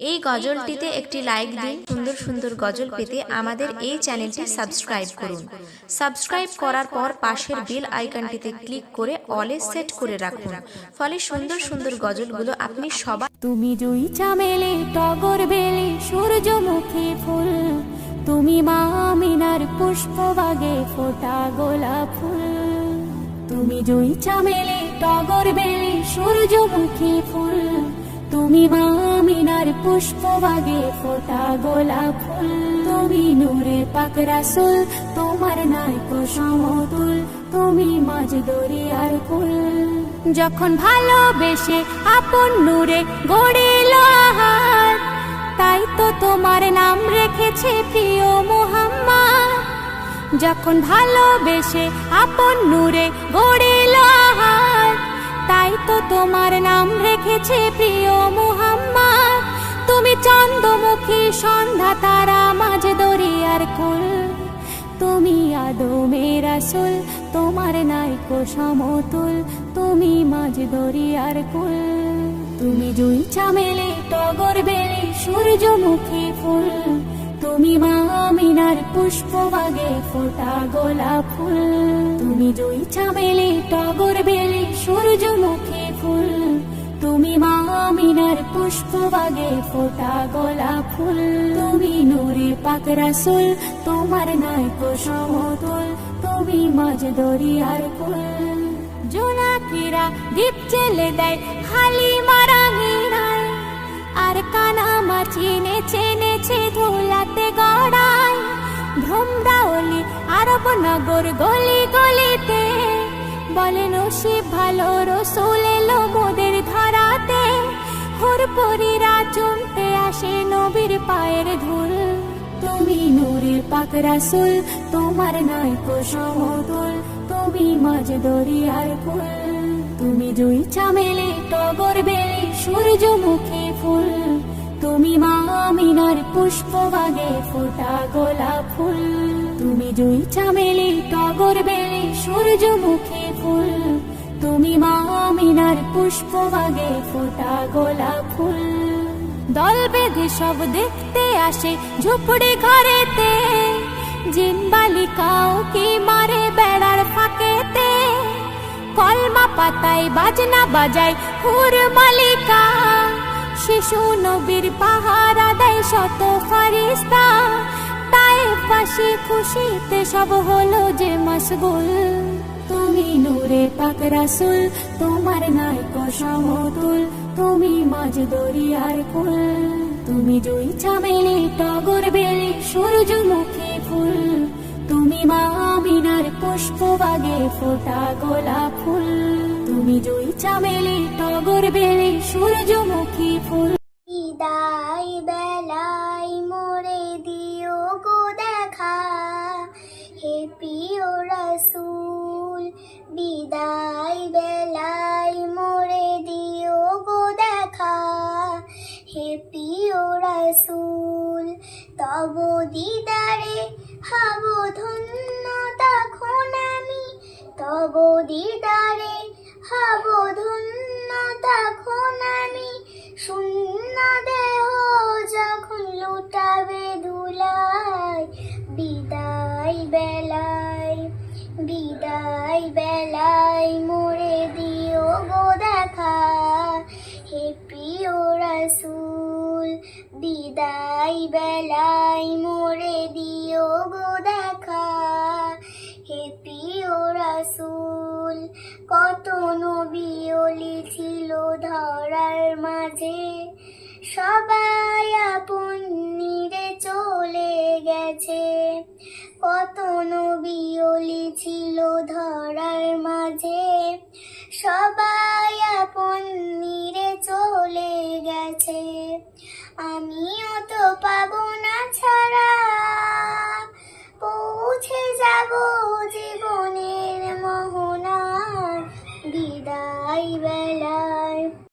এই গজলটিতে একটি লাইক দিন। সুন্দর সুন্দর গজল পেতে আমাদের এই চ্যানেলটি সাবস্ক্রাইব করুন। সাবস্ক্রাইব করার পর পাশের বেল আইকনটিতে ক্লিক করে অলে সেট করে রাখুন, ফলে সুন্দর সুন্দর গজলগুলো আপনি সবাই। তুমি জুই চামেলি টগর বেলি সূর্যমুখী ফুল, তুমি মা আমিনার পুষ্পবাগে ফোটা গোলাপ ফুল। তুমি জুই চামেলি টগর বেলি সূর্যমুখী ফুল, তুমি মা আমিনার পুষ্পবাগে ফোটা গোলাপ ফুল। তুমি নূরে পাক রাসূল, তোমার নাইকো সমতুল, তুমি মাঝ দরিয়ার কুল। যখন ভালোবেসে আপন নূরে গড়িল আহার, তাই তো তোমার নাম রেখেছে প্রিয় মুহাম্মদ। যখন ভালোবেসে আপন নূরে গড়িল আহার, তাই তো তোমার নাম রেখেছে প্রিয় মুহাম্মদ। তুমি চন্দ্রমুখী সন্ধ্যা তারা মাঝ দরিয়ার কুল, তুমি আদমের রাসূল, তোমার নাইকো সমতুল, তুমি মাঝ দরিয়ার কুল। তুমি জুই চামেলি টগর বেলি সূর্যমুখী ফুল, তুমি মা আমিনার পুষ্পবাগে ফোটা গোলাপ ফুল। তুমি জুই চামেলি টগর বেলি সূর্যমুখী ফুল, তুমি মা আমিনার পুষ্পবাগে ফোটা গোলাপ ফুল। তুমি নূরে পাক রাসূল, তোমার নাইকো সমতুল, তুমি মাঝ দরিয়ার কুল। জোনাকিরা দীপ জেলে দেয় হালিমার আঙিনায়, আর কানামাছি নেচে নেচে ধুলাতে গড়ায়। ভ্রমরাওলি আরব নগর গলি গলিতে বলে নসিব ভালো, রসুল এলো মোদের ধরাতে। হুরপুরীরা চুমতে আসে নবীর পায়ের ধুল, তুমি নূরের পাক রাসূল, তোমার নাইকো সমতুল, তুমি মাঝ দরিয়ার কুল। তুমি জুই চামেলি টগর বেলি সূর্যমুখী ফুল, তুমি মা আমিনার পুষ্পবাগে ফোটা গোলাপ ফুল। তুমি জুই চামেলি টগর বেলি সূর্যমুখী ফুল, তুমি মা আমিনার পুষ্পবাগে ফোটা গোলাপ ফুল। দল বেঁধে সব দেখতে আসে ঝুপড়ি ঘরেতে, জিন বালিকাও কি মারে বেড়ার ফাঁকেতে। কলমা পাতায় বাজনা বাজায় হুর মালিকা, শিশু নবীর পাহারা দেয় শত ফারিস্তা। তায়েফবাসী খুশিতে সব হলো যে মশগুল, তুমি নূরে পাক রাসূল, তোমার নাইকো সমতুল, তুমি মাঝ দরিয়ার কুল। তুমি জুই চামেলি টগর বেলি সূর্যমুখী ফুল, তুমি মা আমিনার পুষ্পবাগে ফোটা গোলাপ ফুল। তুমি জুই চামেলি টগর বেলি সূর্যমুখী ফুল। বিদায় বেলায় মোরে দিও গো দেখা, হে প্রিয় রাসূল। বিদায় বেলায় মোরে দিও গো দেখা, হে প্রিয় রাসূল। তব দিদারে হব ধন্য তখন আমি, তব দিদারে হব ধন্য তখন আমি। শূন্য দেহ যখন লুটাবে ধুলায়, বিদায় বেলায়, বিদায় বেলায় মোরে দিও গো দেখা, হে প্রিয় রাসূল। বিদায় বেলায় মোরে দিও গো দেখা, হে প্রিয় রাসূল। কত নবী ওলি ছিল ধরার মাঝে, সবাই আপন নিরে চলে গেছে। কত